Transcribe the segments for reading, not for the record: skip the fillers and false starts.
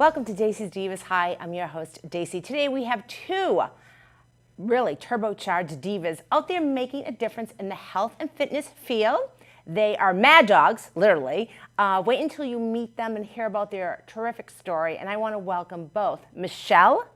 Welcome to Dacey's Divas. Hi, I'm your host, Dacey. Today we have two really turbocharged divas out there making a difference in the health and fitness field. They are mad dogs, literally. Wait until you meet them and hear about their terrific story. And I want to welcome both Michelle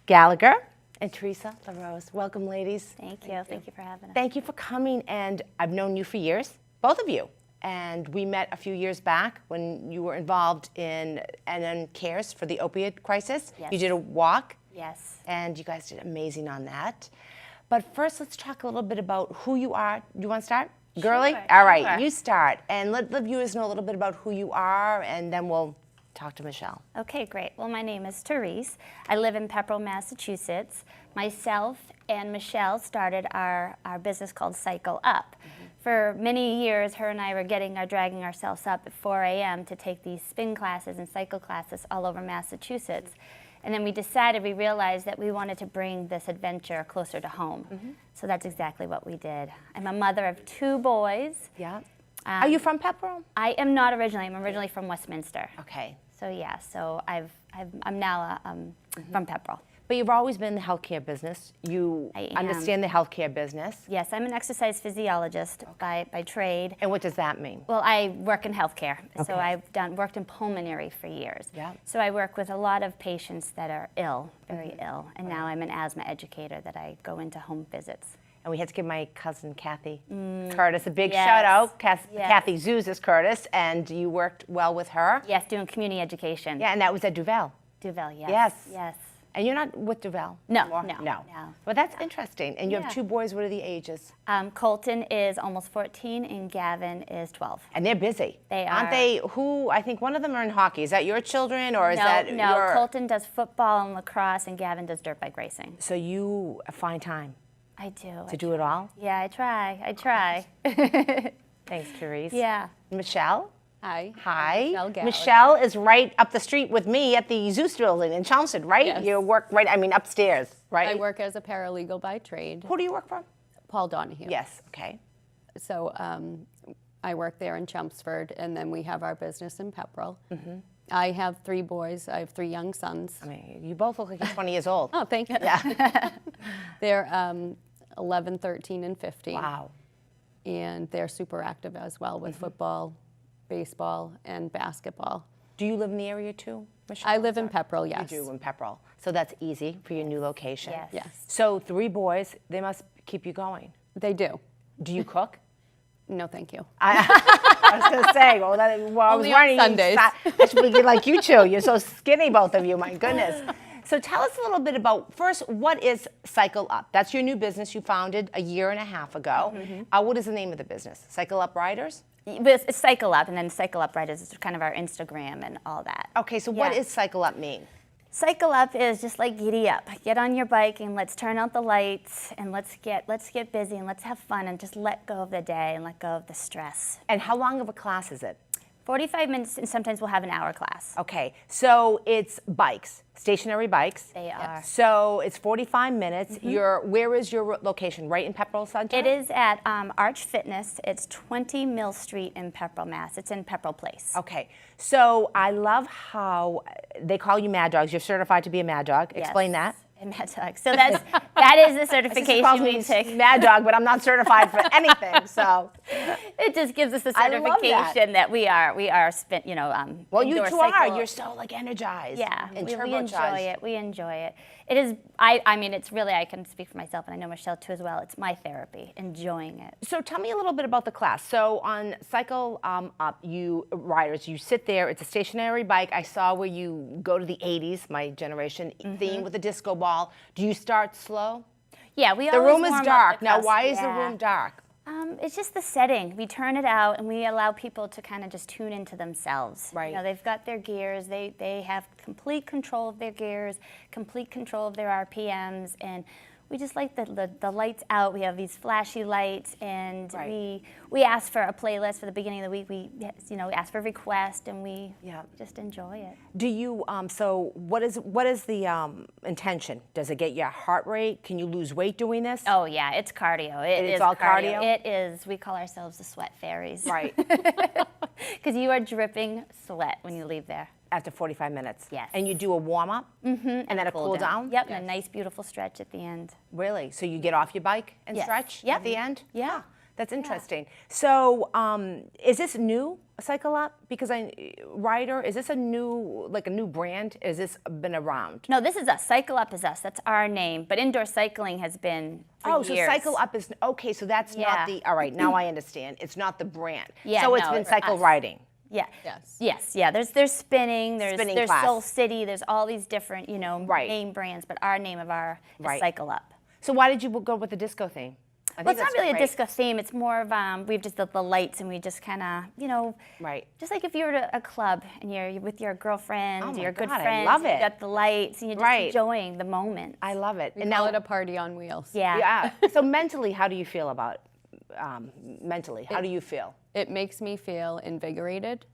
Gallagher and Therese LaRose. Welcome, ladies. Thank you. Thank you for having us. Thank you for coming. And I've known you for years, both of you. And we met a few years back when you were involved in NN Cares for the opioid crisis. Yes. You did a walk. Yes. And you guys did amazing on that. But first, let's talk a little bit about who you are. You want to start? Girly? Sure, All right, sure. you start. And let the viewers know a little bit about who you are, and then we'll talk to Michelle. Okay, great. Well, my name is Therese. I live in Pepperill, Massachusetts. Myself and Michelle started our business called CycleUp. For many years, her and I were dragging ourselves up at 4 a.m. to take these spin classes and cycle classes all over Massachusetts. And then we realized that we wanted to bring this adventure closer to home. So that's exactly what we did. I'm a mother of 2 boys. Yeah. Are you from Pepperill? I am not originally. I'm originally from Westminster. Okay. So yeah, I'm now from Pepperill. But you've always been in the healthcare business. You I am. understand the healthcare business. Yes, I'm an exercise physiologist by trade. And what does that mean? Well, I work in healthcare, so Okay. I've worked in pulmonary for years. Yeah. So I work with a lot of patients that are ill, very ill, and now I'm an asthma educator that I go into home visits. And we had to give my cousin Kathy Curtis a big Yes. shout out, Yes. Kathy Zouzas Curtis, and you worked well with her. Yes, doing community education. Yeah, and that was at Duval. Duval, yes. Yes. Yes. And you're not with Duval? No, anymore? no, No. no. Well, that's interesting. And you have Yeah. 2 boys. What are the ages? Colton is almost 14 and Gavin is 12. And they're busy. They Aren't are. they? I think one of them are in hockey. Is that your children, or is that No, your... Colton does football and lacrosse, and Gavin does dirt bike racing. So you find time I do. to do it all? Yeah, I try. Thanks, Therese. Yeah. Michelle? Hi. Hi. Michelle Gallagher. Michelle is right up the street with me at the Zeus building in Chelmsford, right? Yes. You work upstairs, right? I work as a paralegal by trade. Who do you work for? Paul Donahue. Yes, okay. So I work there in Chelmsford, and then we have our business in Pepperill. I have 3 boys. I have 3 young sons. I mean, you both look like you're 20 years old. Oh, thank you. Yeah. They're 11, 13, and 15. Wow. And they're super active as well with football, baseball, and basketball. Do you live in the area too, Michelle? I live in Pepperill, yes. You do in Pepperill. So that's easy for your new location. Yes. Yes. So 3 boys, they must keep you going. They do. Do you cook? No, thank you. I was going to say, I was Only on wondering. Sundays. I should be like you two. You're so skinny, both of you. My goodness. So tell us a little bit about, first, what is CycleUp? That's your new business you founded a year and a half ago. What is the name of the business? CycleUp Riders? It's CycleUp, and then CycleUp Riders is kind of our Instagram and all that. Okay, so what Yeah. does CycleUp mean? CycleUp is just like giddy up. Get on your bike and let's turn out the lights and let's get busy and let's have fun and just let go of the day and let go of the stress. And how long of a class is it? 45 minutes, and sometimes we'll have an hour class. Okay, so it's bikes, stationary bikes. They are. So it's 45 minutes. Where is your location? Right in Pepperill Center? It is at Arch Fitness. It's 20 Mill Street in Pepperill, Mass. It's in Pepperill Place. Okay, so I love how they call you Mad Dogs. You're certified to be a Mad Dog. Explain that. And Mad Dog. So that is the certification we take. Mad Dog, but I'm not certified for anything. So It just gives us the I love that. certification that we are well, you indoor two are. cycle- You're so like energized. Yeah, and we turbocharged. enjoy it. We enjoy it. It is. I mean, it's really. I can speak for myself, and I know Michelle too as well. It's my therapy. Enjoying it. So tell me a little bit about the class. So on Cycle Up, you riders, you sit there. It's a stationary bike. I saw where you go to the 80s, my generation theme with the disco ball. Do you start slow? Yeah, we. The always room is warm up dark. the Now, class. why is the Yeah. room dark? It's just the setting. We turn it out and we allow people to kind of just tune into themselves. Right. You know, they've got their gears. They have complete control of their gears, complete control of their RPMs, and we just like the lights out. We have these flashy lights, and Right. we ask for a playlist for the beginning of the week. We ask for a request, and we Yeah. just enjoy it. Do you, so what is the intention? Does it get your heart rate? Can you lose weight doing this? Oh yeah, it's cardio. It's is all cardio? It is. We call ourselves the sweat fairies. Right. Because you are dripping sweat when you leave there. After 45 minutes? Yes. And you do a warm-up? And then a cool down? Yep, and a nice, beautiful stretch at the end. Really? So you get off your bike and Yes. stretch Yep. at the end? Yeah. Huh, that's interesting. So is this new, CycleUp? Because Rider, is this a new brand? Is this been around? No, this is us. CycleUp is us. That's our name. But indoor cycling has been for years. So CycleUp is, okay, so that's Yeah. not the, all right, now I understand. It's not the brand. Yeah, so it's no, been it's cycle us. riding. Yeah. Yes. Yes. Yeah. There's spinning. There's Spinning class. Soul City. There's all these different Right. name brands, but our name of our Right. is CycleUp. So why did you go with the disco theme? I Well, think it's not that's really great. a disco theme. It's more of we've just the lights, and we just kind of Right. just like if you were at a club and you're with your girlfriend, Oh my your good God, I friends, love and it. you got the lights, and you're just Right. enjoying the moment. I love it. We And call now it a party on wheels. Yeah. Yeah. So mentally, how do you feel about mentally? How do you feel? It makes me feel invigorated.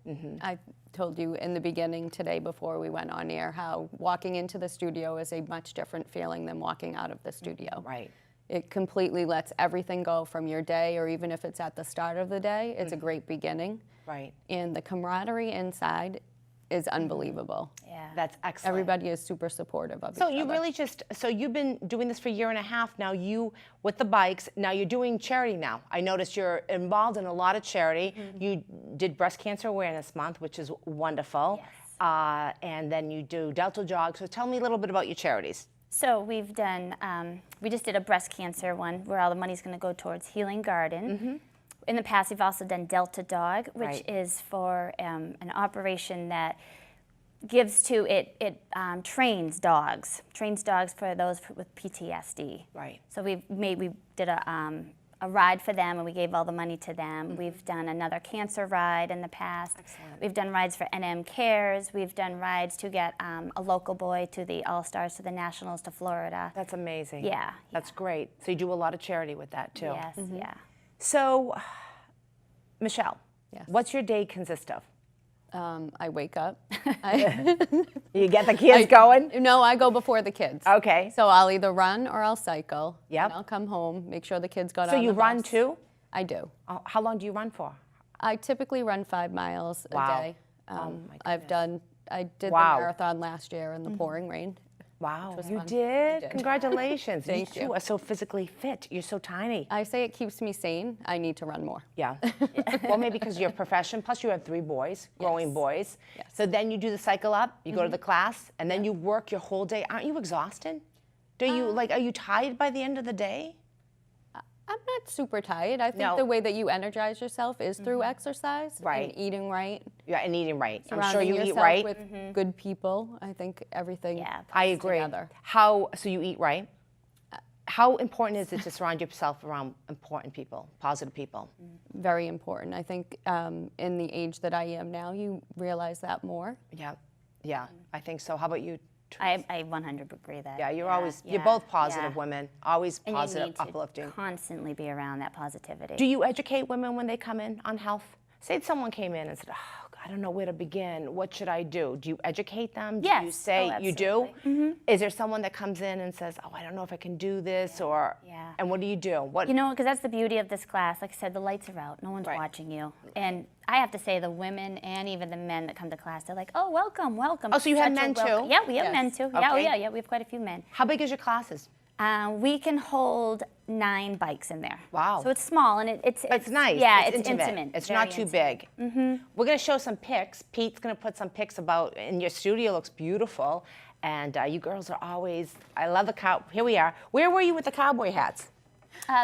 I told you in the beginning today before we went on air how walking into the studio is a much different feeling than walking out of the studio. Right. It completely lets everything go from your day, or even if it's at the start of the day, it's a great beginning. Right. And the camaraderie inside is unbelievable. Yeah. That's excellent. Everybody is super supportive of So each you other. really so you've been doing this for a year and a half now, with the bikes, now you're doing charity now. I noticed you're involved in a lot of charity. You did Breast Cancer Awareness Month, which is wonderful. Yes. And then you do Delta Jog. So tell me a little bit about your charities. So we've done, we just did a breast cancer one where all the money's going to go towards Healing Garden. In the past, we've also done Delta Dog, which Right. is for an operation that gives to it trains dogs for those with PTSD. Right. So we did a ride for them, and we gave all the money to them. We've done another cancer ride in the past. Excellent. We've done rides for NM Cares. We've done rides to get a local boy to the All-Stars, to the Nationals, to Florida. That's amazing. Yeah. That's great. So you do a lot of charity with that too. Yes, yeah. So, Michelle, Yes. what's your day consist of? I wake up. You get the kids going? No, I go before the kids. Okay. So I'll either run or I'll cycle. Yep. And I'll come home, make sure the kids got So on you the run bus. too? I do. How long do you run for? I typically run 5 miles Wow. a day. my I did Wow. the marathon last year in the pouring rain. Wow, was you fun. did? I did. Congratulations. Thank You you. are so physically fit. You're so tiny. I say it keeps me sane. I need to run more. Yeah. Well, maybe because of your profession. Plus, you have 3 boys, growing Yes. boys. Yes. So then you do the cycle up, you go to the class, and then you work your whole day. Aren't you exhausted? Do you, are you tired by the end of the day? I'm not super tired. I think No. the way that you energize yourself is through exercise Right. and eating right. Yeah, and eating right. I'm sure Surrounding you eat yourself right. with good people. I think everything. Yeah. I comes agree. together. So you eat right? How important is it to surround yourself around important people, positive people? Very important. I think in the age that I am now, you realize that more. Yeah, yeah, I think so. How about you? I 100 agree that. Yeah, you're yeah, both positive yeah. women, always And positive, you need to uplifting. constantly be around that positivity. Do you educate women when they come in on health? Say someone came in and said, oh, I don't know where to begin. What should I do? Do you educate them? Do you Yes. say Oh, you do? absolutely. Is there someone that comes in and says, oh, I don't know if I can do this, or, Yeah. and what do you do? What? You know, because that's the beauty of this class. Like I said, the lights are out. No one's Right. watching you. And I have to say, the women and even the men that come to class, they're like, oh, welcome, welcome. Oh, so you have Such a men too? welcome. Yeah, we have Yes. men too. Yeah, oh, Okay. yeah, we have quite a few men. How big is your classes? We can hold 9 bikes in there. Wow. So it's small and it's nice. Yeah, it's it's intimate. It's very not too intimate. big. We're going to show some pics. Pete's going to put some pics about, and your studio looks beautiful. And you girls are always, I love the cow. Here we are. Where were you with the cowboy hats?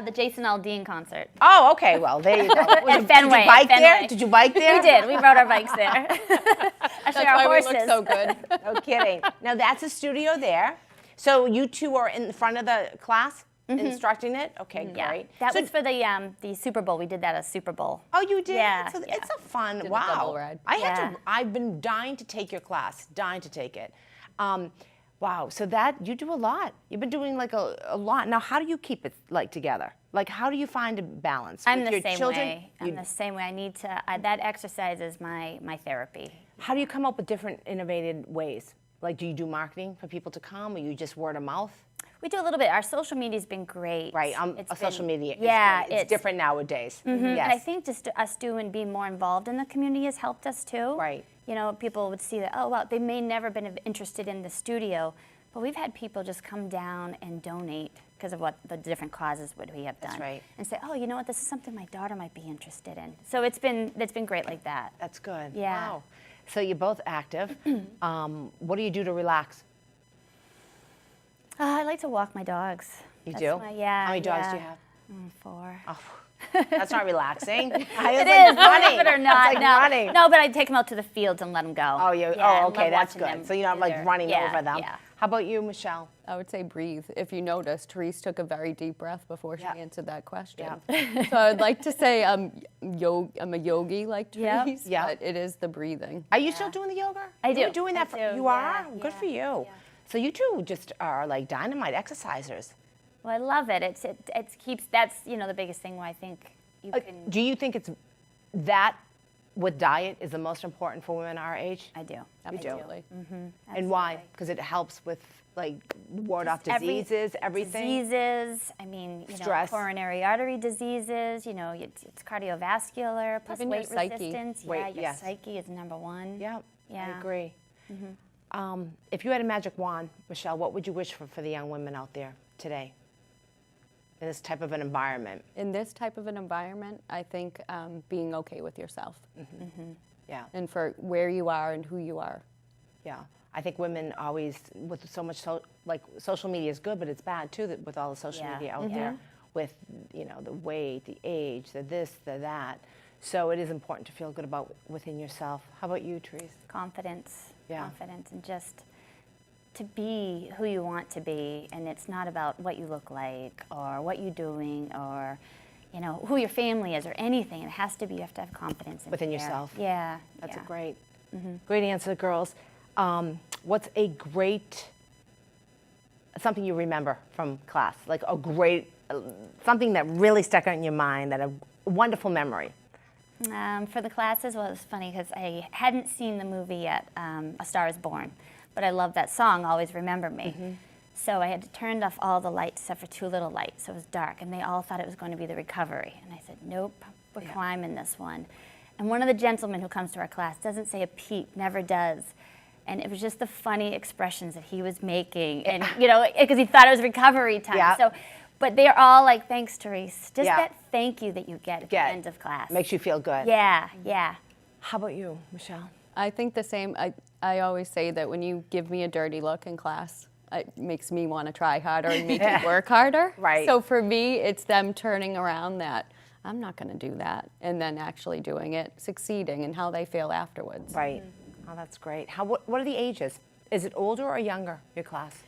The Jason Aldean concert. Oh, okay. Well, there you go. At Fenway. Did you bike Fenway. there? Did you bike there? We did. We rode our bikes there. Actually, That's our why horses. we look so good. No kidding. Now that's a studio there. So you two are in front of the class instructing it? Okay, Yeah, great. that So- was for the Super Bowl. We did that as Super Bowl. Oh, you did? Yeah, So yeah. it's a fun, Did a wow. double ride. Yeah. I've been dying to take your class, dying to take it. Wow, so that, you do a lot. You've been doing like a lot. Now, how do you keep it like together? Like, how do you find a balance? I'm with the your same children? way. I'm the same way. I need to, that exercise is my therapy. How do you come up with different innovative ways? Like, do you do marketing for people to come, or you just word of mouth? We do a little bit. Our social media's been great. Right, It's social been- media. Yeah, it's different nowadays. Yes. And I think just us doing being more involved in the community has helped us too. Right. you know, people would see that, oh, well, they may never been interested in the studio, but we've had people just come down and donate because of what the different causes would we have done. That's right. And say, oh, you know what, this is something my daughter might be interested in. So it's been great like that. That's good. Yeah. Wow. So you're both active. What do you do to relax? I like to walk my dogs. You That's do? Yeah. How many dogs yeah. do you have? 4. Oh, that's not relaxing. It is, believe it or not. It's like no, running. no, but I take them out to the fields and let them go. Oh, you. Yeah, Oh, I okay, love that's watching good. them So you're not do like their- running yeah, over them. Yeah. How about you, Michelle? I would say breathe. If you notice, Therese took a very deep breath before she Yeah. answered that question. Yeah. So I'd like to say I'm a yogi like Yeah. Therese, Yeah. but it is the breathing. Are you still doing the yoga? I You're do. doing that. I do, You yeah, are. Good yeah, for you. yeah. So you two just are like dynamite exercisers. Well, I love it. It keeps, that's, you know, the biggest thing where I think you can. Do you think it's that with diet is the most important for women our age? I do. Absolutely. And why? Because it helps with like ward off diseases, everything. Diseases, I mean, you Stress. know, coronary artery diseases, you know, it's cardiovascular, plus Even your weight psyche. resistance. Weight, Yeah, your yes. psyche is number 1. Yeah, Yeah. I agree. If you had a magic wand, Michelle, what would you wish for the young women out there today in this type of an environment? In this type of an environment, I think being okay with yourself Yeah, and for where you are and who you are. yeah. I think women always, with so much, like social media is good, but it's bad too, with all the social Yeah. media out there, with, you know, the weight, the age, the this, the that. So it is important to feel good about within yourself. How about you, Therese? Confidence. Yeah. Confidence, and just to be who you want to be, and it's not about what you look like or what you're doing or, you know, who your family is or anything. It has to be, you have to have confidence in Within there. yourself. Yeah. That's yeah. a great answer, girls. What's a great, something you remember from class? Like a great, something that really stuck out in your mind, that a wonderful memory. For the classes, well, it was funny because I hadn't seen the movie yet, A Star is Born, but I love that song, Always Remember Me. So I had turned off all the lights except for 2 little lights, so it was dark, and they all thought it was going to be the recovery. And I said, nope, we're climbing this one. And one of the gentlemen who comes to our class doesn't say a peep, never does. And it was just the funny expressions that he was making, and you know, because he thought it was recovery time. Yeah. So, but they're all like, thanks, Therese. Just Yeah. that thank you that you get at the end of class. Makes you feel good. Yeah, yeah. How about you, Michelle? I think the same. I always say that when you give me a dirty look in class, it makes me want to try harder and make you work harder. Right. So for me, it's them turning around that I'm not going to do that, and then actually doing it, succeeding, and how they feel afterwards. Right. Oh, that's great. What are the ages? Is it older or younger, your class?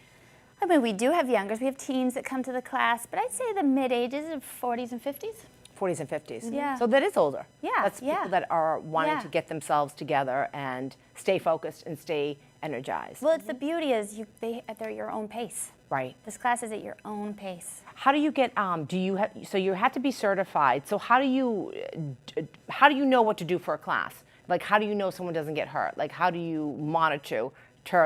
I mean, we do have youngers. We have teens that come to the class, but I'd say the mid-ages of 40s and 50s. 40s and 50s. Yeah. So that is older. Yeah, That's people yeah. that are wanting Yeah. to get themselves together and stay focused and stay energized. Well, it's the beauty is they're your own pace. Right. This class is at your own pace. How do you get, so you have to be certified. So how do you know what to do for a class? Like, how do you know someone doesn't get hurt? Like, how do you monitor,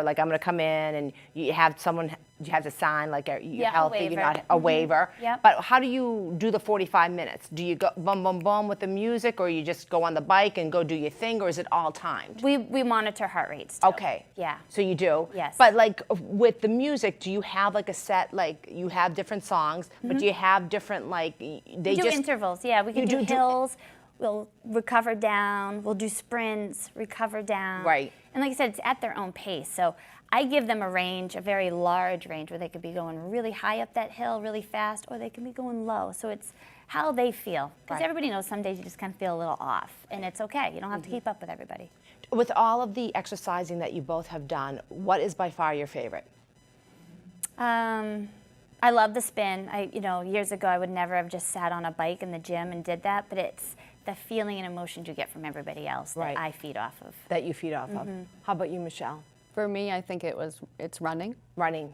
like, I'm going to come in and you have to sign, like, you're Yeah, a healthy, you're waiver. not a waiver. Yep. But how do you do the 45 minutes? Do you go boom, boom, boom with the music, or you just go on the bike and go do your thing, or is it all timed? We monitor heart rates too. Okay. Yeah. So you do? Yes. But like with the music, do you have like a set, like you have different songs, but do you have different, like, they We do just... intervals, yeah. We can You do do- hills, we'll recover down, we'll do sprints, recover down. Right. And like I said, it's at their own pace. So I give them a range, a very large range, where they could be going really high up that hill really fast, or they can be going low. So it's how they feel. Because Right. everybody knows some days you just kind of feel a little off. And it's okay. You don't have to keep up with everybody. With all of the exercising that you both have done, what is by far your favorite? I love the spin. Years ago, I would never have just sat on a bike in the gym and did that, but it's the feeling and emotions you get from everybody else Right. that I feed off of. That you feed off of. How about you, Michelle? For me, I think it's running. Running.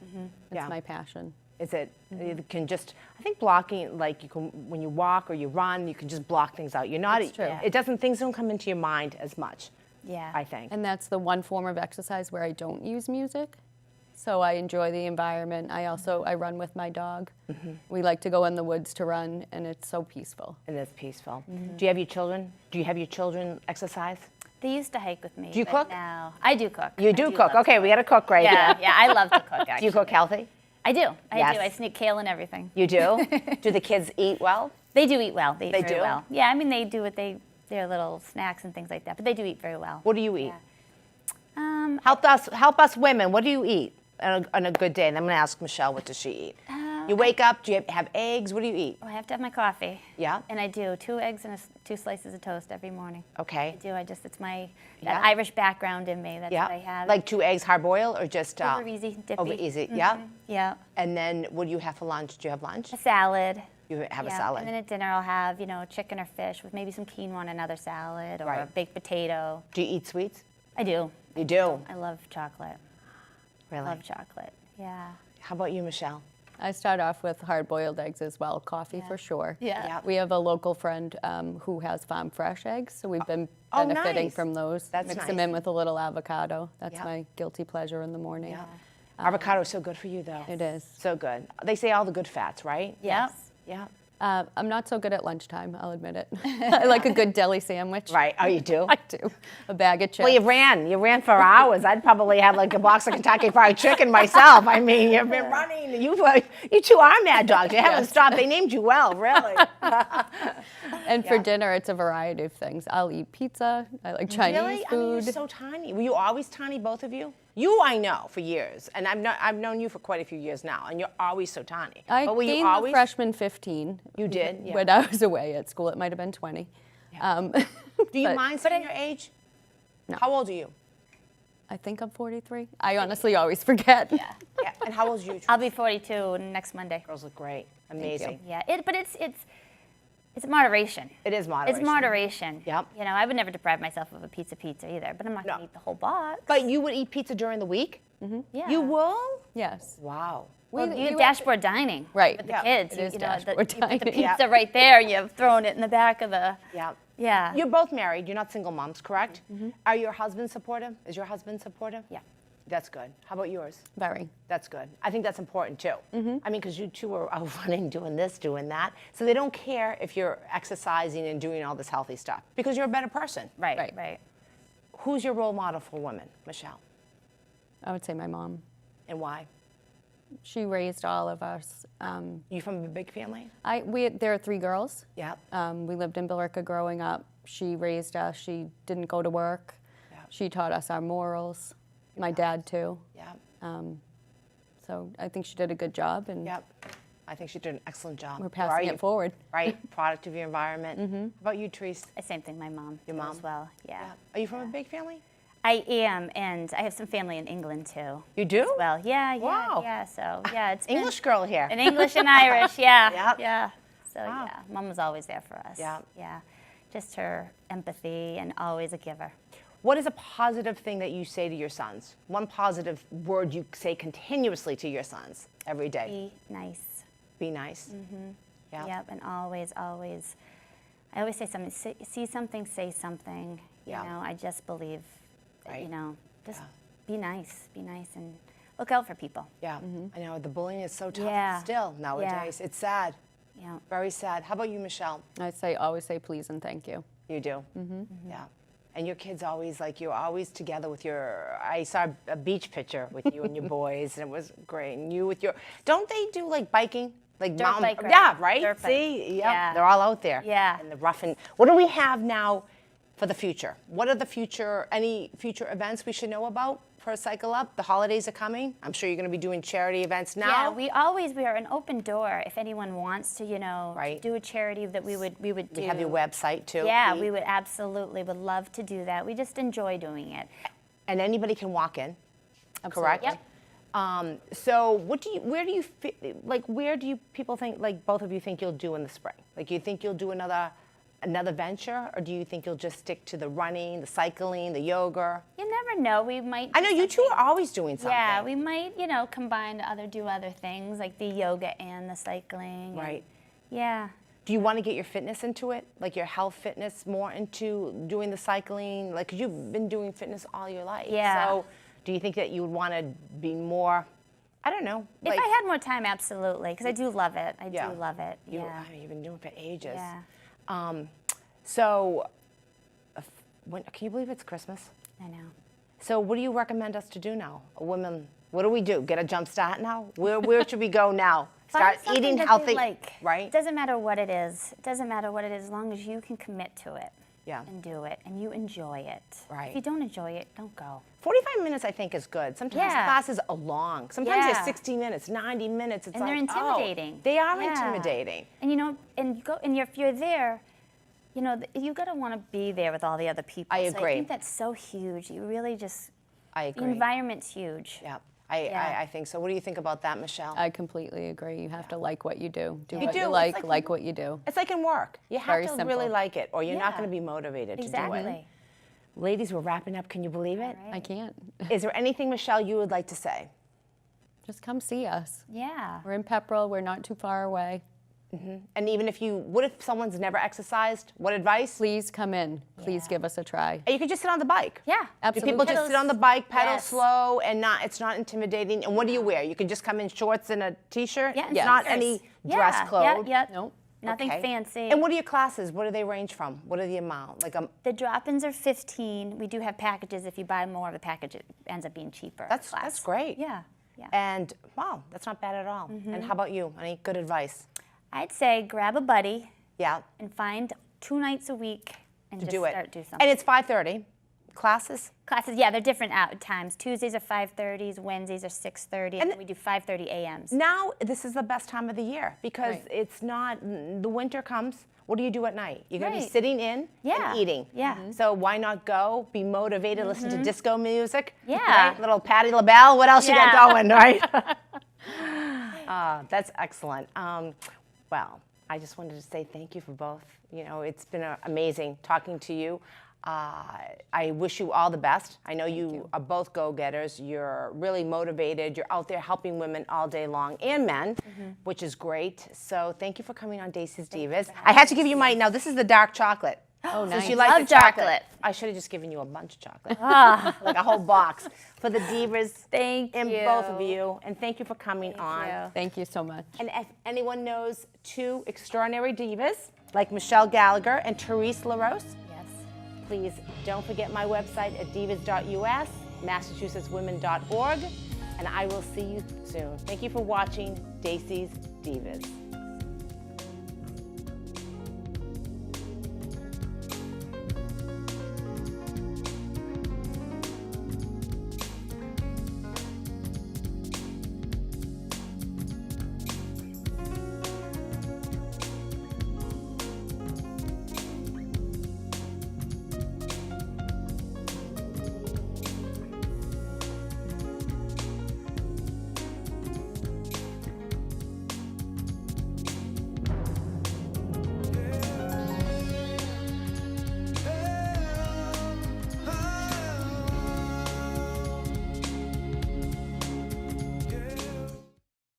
It's Yeah. my passion. Is it? You can just, I think blocking, like you can, when you walk or you run, you can just block things out. You're not, It's true. things don't come into your mind as much, Yeah. I think. And that's the one form of exercise where I don't use music. So I enjoy the environment. I run with my dog. We like to go in the woods to run, and it's so peaceful. And it's peaceful. Do you have your children? Do you have your children exercise? They used to hike with me. Do you but cook? No, I do cook. You I do love cook. to Okay, we got a cook right Yeah, here. yeah, I love to cook, actually. Do you cook healthy? I do. I Yes. do. I sneak kale and everything. You do? Do the kids eat well? They do eat well. They eat They very do? well. Yeah, I mean, they do their little snacks and things like that, but they do eat very well. What do you eat? Yeah. Help us women. What do you eat on a good day? And I'm going to ask Michelle, what does she eat? You wake up, do you have eggs? What do you eat? I have to have my coffee. Yeah? And I do 2 eggs and 2 slices of toast every morning. Okay. I do. It's my Yeah. that Irish background in me. That's Yeah. what I have. Like 2 eggs hard boiled or just over easy, dippy. over easy? Yeah. Yeah. And then what do you have for lunch? Do you have lunch? A salad. You have a Yeah, salad. And then at dinner I'll have, chicken or fish with maybe some quinoa and another salad or a Right. baked potato. Do you eat sweets? I do. You do. I love chocolate. Really? Love chocolate. Yeah. How about you, Michelle? I start off with hard-boiled eggs as well, coffee Yeah. for sure. Yeah. Yeah. We have a local friend who has farm fresh eggs, so we've been Oh, benefiting nice. from those. That's Mix nice. them in with a little avocado. That's Yeah. my guilty pleasure in the morning. Yeah. Avocado is so good for you, though. It is. So good. They say all the good fats, right? Yeah. Yeah. I'm not so good at lunchtime, I'll admit it. I like a good deli sandwich. Right. Oh, you do? I do. A bag of chips. Well, you ran for hours. I'd probably have like a box of Kentucky Fried Chicken myself. I mean, you've been running. You two are mad dogs. You haven't stopped. They named you well, really. And for dinner, it's a variety of things. I'll eat pizza. I like Chinese Really? I mean, you're food. so tiny. Were you always tiny, both of you? You, I know, for years, and I've known you for quite a few years now, and you're always so tiny. I but were you gained always? the freshman 15. You did? Yeah. When I was away at school. It might have been 20. Do you but mind saying your age? No. How old are you? I think I'm 43. I honestly always forget. Yeah. Yeah. And how old are you? I'll be 42 next Monday. Girls look great. Amazing. Yeah. But it's moderation. It is moderation. It's moderation. Yep. I would never deprive myself of a pizza either, but I'm not going to No. eat the whole box. But you would eat pizza during the week? Yeah. You will? Yes. Wow. Well, We- you have we- dashboard dining Right. with the Yeah, kids. it is you dashboard put the dining. pizza right there, and you've thrown it in the back of the. Yeah. Yeah. You're both married. You're not single moms, correct? Are your husbands supportive? Is your husband supportive? Yeah. That's good. How about yours? Very. That's good. I think that's important too. I mean, because you two are out running, doing this, doing that. So they don't care if you're exercising and doing all this healthy stuff because you're a better person. Right. Right. Right. Who's your role model for women, Michelle? I would say my mom. And why? She raised all of us. You from a big family? There are 3 girls. Yeah. We lived in Billerica growing up. She raised us. She didn't go to work. Yeah. She taught us our morals. My dad too. Yeah. So I think she did a good job, and Yep. I think she did an excellent job. we're Who are passing you? it forward. Right? Product of your environment. How about you, Therese? Same thing. My mom. Your did mom? as well. Yeah. Are you from a big family? I am, and I have some family in England too. You do? Well, yeah. Wow. Yeah. So yeah, it's been- English girl here. And English and Irish, yeah. Yep. Yeah. So Wow. yeah, Mom was always there for us. Yeah. Yeah. Just her empathy and always a giver. What is a positive thing that you say to your sons? One positive word you say continuously to your sons every day. Be nice. Be nice. Yeah. Yep. And always, always. I always say something. See something, say something. Yeah. I just believe. That, Right. just be nice. Be nice and look out for people. Yeah. I know the bullying is so tough Yeah. still nowadays. It's sad. Yeah. Very sad. How about you, Michelle? I always say please and thank you. You do? Yeah. And your kids always, like, you're always together with I saw a beach picture with you and your boys, and it was great. And you with don't they do, like, biking? Like Dirt mountain, bike ride. yeah, right? Dirt bike. See? Yep. Yeah. They're all out there. Yeah. And the rough and, what do we have now for the future? What are any future events we should know about for CycleUp? The holidays are coming. I'm sure you're going to be doing charity events now. Yeah, we are an open door. If anyone wants to, Right. do a charity that we would do. We have your website, too. Yeah, Pete. we would absolutely love to do that. We just enjoy doing it. And anybody can walk in, correct? Yep. So where do you people think, like both of you think you'll do in the spring? Like you think you'll do another venture, or do you think you'll just stick to the running, the cycling, the yoga? You never know. We might. I know do you two something. are always doing something. Yeah, we might, combine do other things like the yoga and the cycling. Right. Yeah. Do you want to get your fitness into it, like your health fitness more into doing the cycling? Like, 'cause you've been doing fitness all your life. Yeah. So do you think that you would want to be more, I don't know. If I had more time, absolutely, because I do love it. I Yeah. do love it. I Yeah. mean, you've been doing it for ages. Yeah. So Can you believe it's Christmas? I know. So what do you recommend us to do now? Women, what do we do? Get a jump start now? Where should we go now? Start Find something eating that healthy, they like. right? It doesn't matter what it is. It doesn't matter what it is, as long as you can commit to it. Yeah. And do it, and you enjoy it. Right. If you don't enjoy it, don't go. 45 minutes, I think, is good. Sometimes Yeah. classes are long. Sometimes Yeah. they're 60 minutes, 90 minutes. It's And they're like, intimidating. Oh, they are Yeah. intimidating. And you know, and if you're there, you know, you gotta want to be there with all the other people. I So agree. I think that's so huge. You really just, I the agree. environment's huge. Yeah. Yeah. I think so. What do you think about that, Michelle? I completely agree. You have to like what you do. Do You what do. you It's like what you do. It's like in work. You have Very to simple. really like it, or you're not Yeah. going to be motivated to do it. Exactly. Ladies, we're wrapping up. Can you believe it? All right. I can't. Is there anything, Michelle, you would like to say? Just come see us. Yeah. We're in Pepperill. We're not too far away. And even if what if someone's never exercised? What advice? Please come in. Please Yeah. give us a try. You could just sit on the bike. Yeah. Do Absolutely. people just sit on the bike, pedal Yes. slow, and it's not intimidating? And what do you wear? You can just come in shorts and a t-shirt? Yeah. and It's not sneakers. any Yeah, dress code? Yeah. Nope. Nothing Okay. fancy. And what are your classes? What do they range from? What are the amount? Like The drop-ins are 15. We do have packages. If you buy more of the package, it ends up being cheaper. That's class. great. Yeah. Yeah. And wow, that's not bad at all. And how about you? Any good advice? I'd say grab a buddy Yeah, and find 2 nights a week and to just do it. start do something. And it's 5:30. Classes? Classes, yeah, they're different times. Tuesdays are 5:30s, Wednesdays are 6:30, and then we do 5:30 a.m.s. Now this is the best time of the year because Right. it's not, the winter comes. What do you do at night? You're going to be Right. sitting in Yeah. and eating. Yeah. Mhm. So why not go, be motivated, listen to disco music? Yeah. Right? Little Patti LaBelle. What else you Yeah. got going, right? That's excellent. Well, I just wanted to say thank you for both. You know, it's been amazing talking to you. I wish you all the best. I know you are both go-getters. You're really motivated. You're out there helping women all day long and men, which is great. So thank you for coming on Dacey's Divas. I had to give you now this is the dark chocolate. Oh, Since nice. you like Love the chocolate. chocolate. I should have just given you a bunch of chocolate. Ah. Like a whole box for the Divas Thank and you. both of you. And thank you for coming on. you. Thank you so much. And if anyone knows 2 extraordinary divas, like Michelle Gallagher and Therese LaRose, Yes. please don't forget my website at divas.us, massachusettswomen.org, and I will see you soon. Thank you for watching Dacey's Divas.